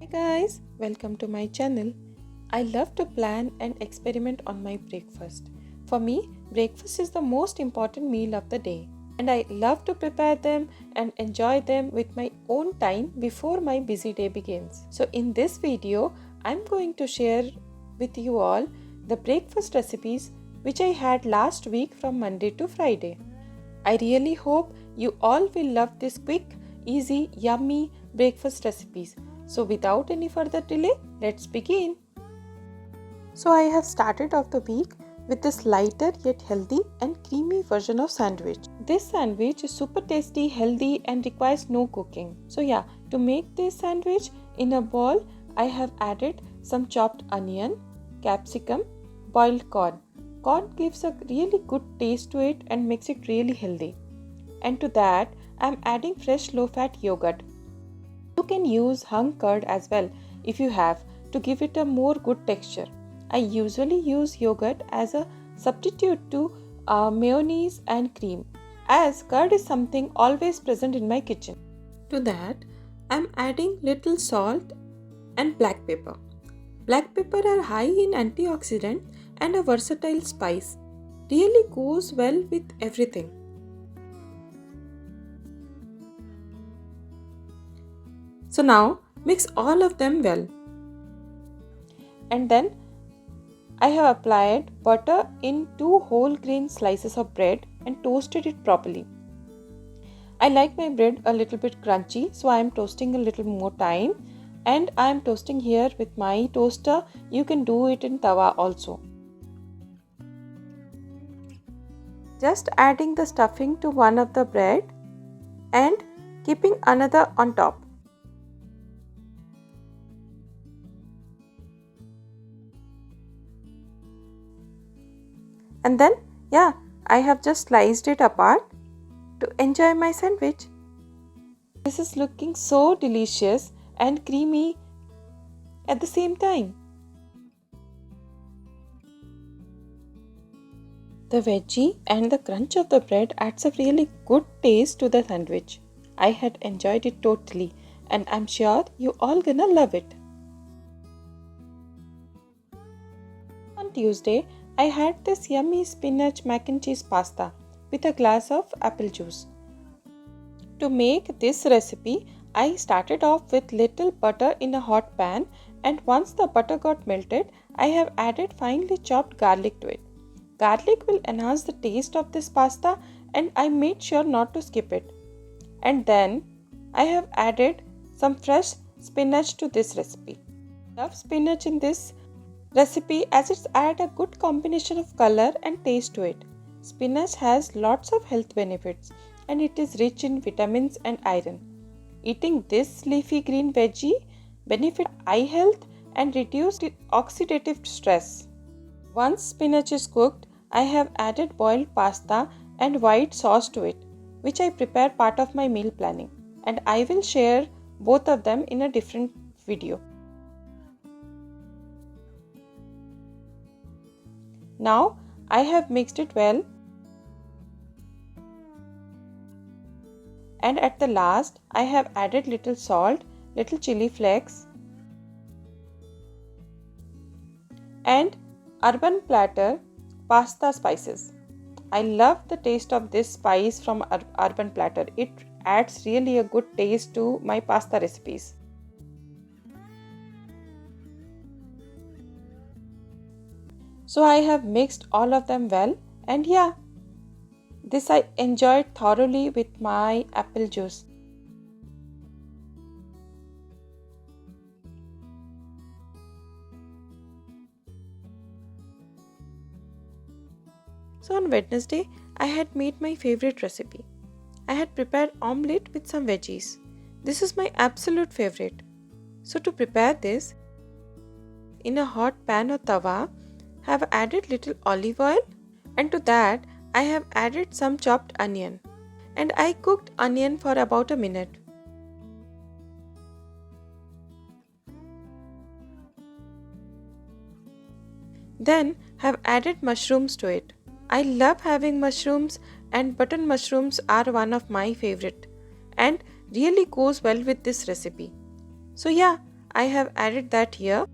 Hey guys, welcome to my channel. I love to plan and experiment on my breakfast. For me, breakfast is the most important meal of the day, and I love to prepare them and enjoy them with my own time before my busy day begins. So in this video, I'm going to share with you all the breakfast recipes which I had last week from Monday to Friday. I really hope you all will love this quick, easy, yummy breakfast recipes. So without any further delay, let's begin. So I have started off the week with this lighter yet healthy and creamy version of sandwich. This sandwich is super tasty, healthy and requires no cooking. So yeah, to make this sandwich, in a bowl I have added some chopped onion, capsicum, boiled corn. Corn gives a really good taste to it and makes it really healthy. And to that, I am adding fresh low-fat yogurt. You can use hung curd as well if you have, to give it a more good texture. I usually use yogurt as a substitute to mayonnaise and cream, as curd is something always present in my kitchen. To that, I am adding little salt and black pepper. Black pepper are high in antioxidant and a versatile spice. Really goes well with everything. So now mix all of them well. And then I have applied butter in 2 whole grain slices of bread and toasted it properly. I like my bread a little bit crunchy, so I am toasting a little more time, and I am toasting here with my toaster. You can do it in tawa also. Just adding the stuffing to one of the bread and keeping another on top. And then, I have just sliced it apart to enjoy my sandwich. This is looking so delicious and creamy at the same time. The veggie and the crunch of the bread adds a really good taste to the sandwich. I had enjoyed it totally, and I'm sure you all gonna love it. On Tuesday, I had this yummy spinach mac and cheese pasta with a glass of apple juice. To make this recipe, I started off with little butter in a hot pan, and once the butter got melted, I have added finely chopped garlic to it. Garlic will enhance the taste of this pasta, and I made sure not to skip it. And then I have added some fresh spinach to this recipe. I love spinach in this recipe as it's add a good combination of color and taste to it. Spinach has lots of health benefits and it is rich in vitamins and iron. Eating this leafy green veggie benefits eye health and reduce oxidative stress. Once spinach is cooked, I have added boiled pasta and white sauce to it, which I prepare part of my meal planning, and I will share both of them in a different video. Now I have mixed it well, and at the last I have added little salt, little chili flakes and Urban Platter pasta spices. I love the taste of this spice from Urban Platter. It adds really a good taste to my pasta recipes. So I have mixed all of them well, and this I enjoyed thoroughly with my apple juice. So on Wednesday, I had made my favorite recipe. I had prepared omelette with some veggies. This is my absolute favorite. So to prepare this, in a hot pan or tawa, have added little olive oil, and to that I have added some chopped onion, and I cooked onion for about a minute. Then have added mushrooms to it. I love having mushrooms, and button mushrooms are one of my favorite and really goes well with this recipe. So I have added that here.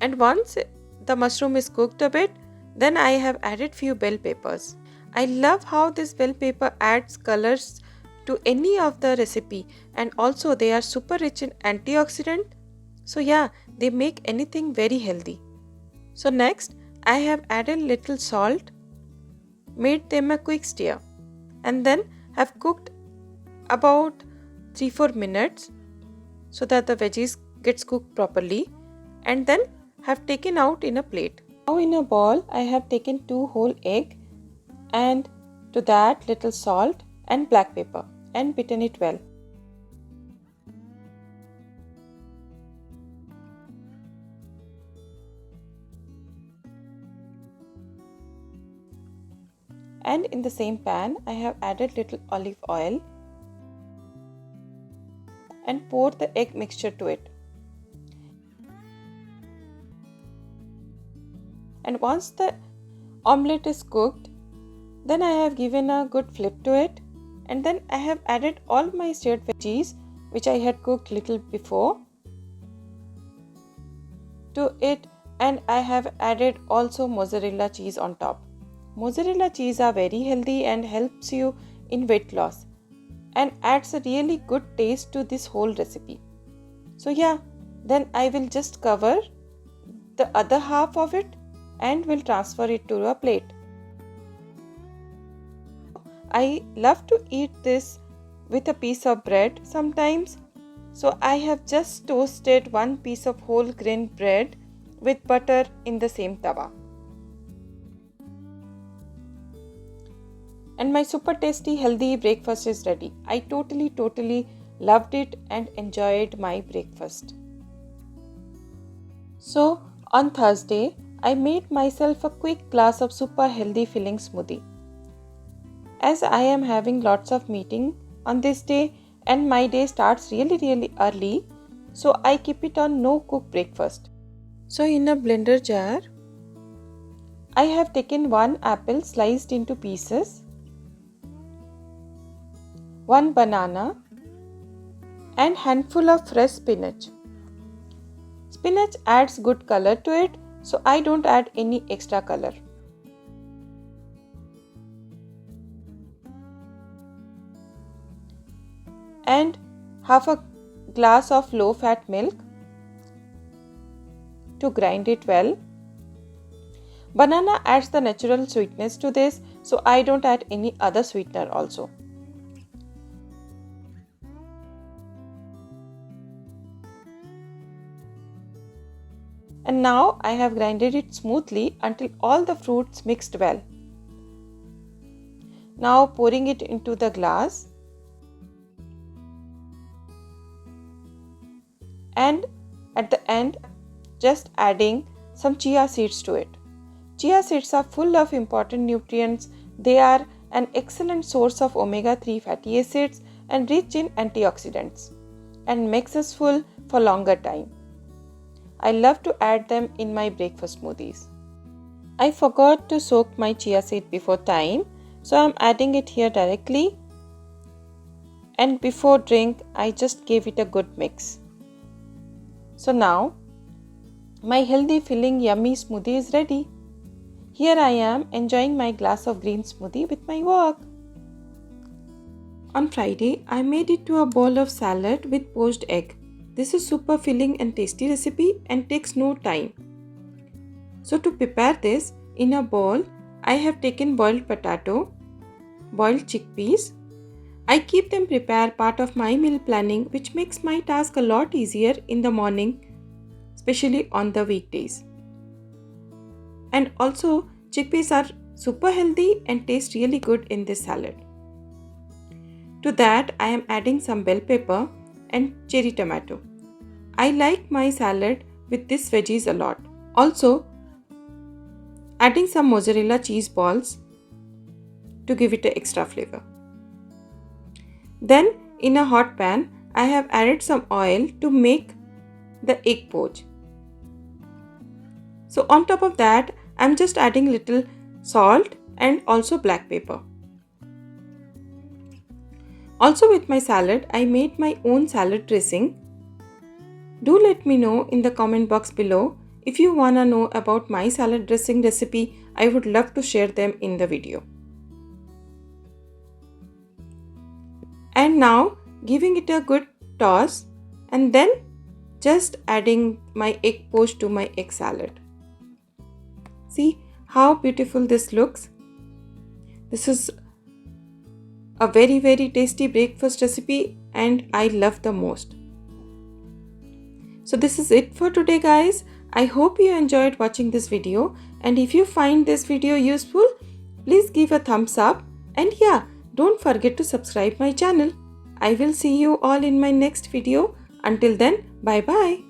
And once the mushroom is cooked a bit, then I have added few bell peppers. I love how this bell pepper adds colors to any of the recipe, and also they are super rich in antioxidant. So yeah, they make anything very healthy. So next I have added little salt, made them a quick stir, and then have cooked about 3-4 minutes so that the veggies gets cooked properly, and then have taken out in a plate. Now in a bowl I have taken 2 whole egg and to that little salt and black pepper and beaten it well. And in the same pan I have added little olive oil and pour the egg mixture to it. And once the omelette is cooked, then I have given a good flip to it, and then I have added all my stirred veggies which I had cooked little before to it, and I have added also mozzarella cheese on top. Mozzarella cheese are very healthy and helps you in weight loss and adds a really good taste to this whole recipe. So yeah, then I will just cover the other half of it and will transfer it to a plate. I love to eat this with a piece of bread sometimes. So I have just toasted one piece of whole grain bread with butter in the same tawa. And my super tasty healthy breakfast is ready. I totally loved it and enjoyed my breakfast. So on Thursday, I made myself a quick glass of super healthy filling smoothie. As I am having lots of meeting on this day and my day starts really early, so I keep it on no cook breakfast. So in a blender jar, I have taken 1 apple sliced into pieces, 1 banana and handful of fresh spinach. Spinach adds good color to it, so I don't add any extra color. And half a glass of low fat milk to grind it well. Banana adds the natural sweetness to this, so I don't add any other sweetener also. And now I have grinded it smoothly until all the fruits mixed well. Now pouring it into the glass and at the end just adding some chia seeds to it. Chia seeds are full of important nutrients. They are an excellent source of omega-3 fatty acids and rich in antioxidants and makes us full for longer time. I love to add them in my breakfast smoothies. I forgot to soak my chia seed before time, so I am adding it here directly. And before drink, I just gave it a good mix. So now, my healthy filling yummy smoothie is ready. Here I am enjoying my glass of green smoothie with my work. On Friday, I made it to a bowl of salad with poached egg. This is super filling and tasty recipe and takes no time. So to prepare this, in a bowl, I have taken boiled potato, boiled chickpeas. I keep them prepare part of my meal planning, which makes my task a lot easier in the morning, especially on the weekdays. And also, chickpeas are super healthy and taste really good in this salad. To that, I am adding some bell pepper and cherry tomato. I like my salad with these veggies a lot. Also, adding some mozzarella cheese balls to give it an extra flavor. Then, in a hot pan, I have added some oil to make the egg poach. So on top of that, I am just adding little salt and also black pepper. Also with my salad, I made my own salad dressing. Do let me know in the comment box below if you wanna know about my salad dressing recipe. I would love to share them in the video. And now giving it a good toss and then just adding my egg poach to my egg salad. See how beautiful this looks. This is a very tasty breakfast recipe and I love the most. So this is it for today, guys. I hope you enjoyed watching this video, and if you find this video useful, please give a thumbs up, and yeah, don't forget to subscribe my channel. I will see you all in my next video. Until then, bye bye.